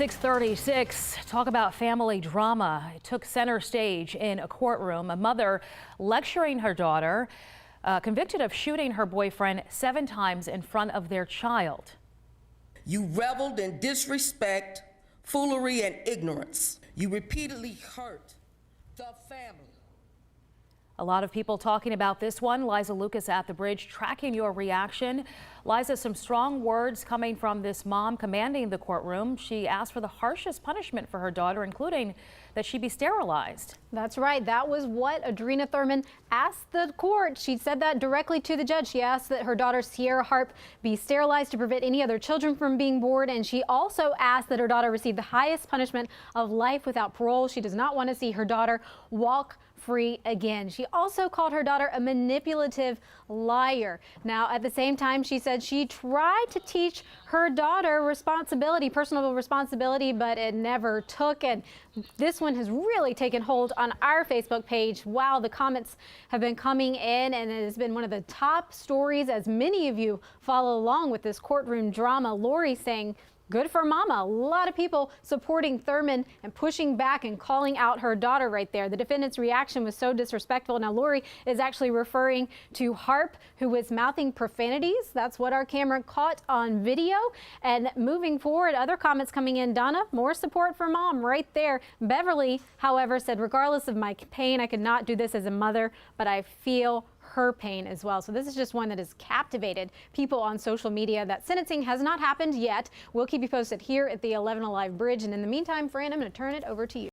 6:36, talk about family drama. It took center stage in a courtroom. A mother lecturing her daughter, convicted of shooting her boyfriend 7 times in front of their child. You reveled in disrespect, foolery, and ignorance. You repeatedly hurt the family. A lot of people talking about this one. Liza Lucas at the Bridge, tracking your reaction. Liza, some strong words coming from this mom commanding the courtroom. She asked for the harshest punishment for her daughter, including that she be sterilized. That's right. That was what Adrena Thurman asked the court. She said that directly to the judge. She asked that her daughter Sierra Harp be sterilized to prevent any other children from being born. And she also asked that her daughter receive the highest punishment of life without parole. She does not want to see her daughter walk free again. She also called her daughter a manipulative liar. Now, at the same time, she said she tried to teach her daughter responsibility, personal responsibility, but it never took. And this one has really taken hold on our Facebook page. Wow, the comments have been coming in, and it has been one of the top stories as many of you follow along with this courtroom drama. Lori saying, "Good for mama." A lot of people supporting Thurman and pushing back and calling out her daughter right there. The defendant's reaction was so disrespectful. Now, Lori is actually referring to Harp, who was mouthing profanities. That's what our camera caught on video. And moving forward, other comments coming in. Donna, more support for mom right there. Beverly, however, said, "Regardless of my pain, I could not do this as a mother, but I feel her pain as well." So this is just one that has captivated people on social media. That sentencing has not happened yet. We'll keep you posted here at the 11 Alive Bridge. And in the meantime, Fran, I'm going to turn it over to you.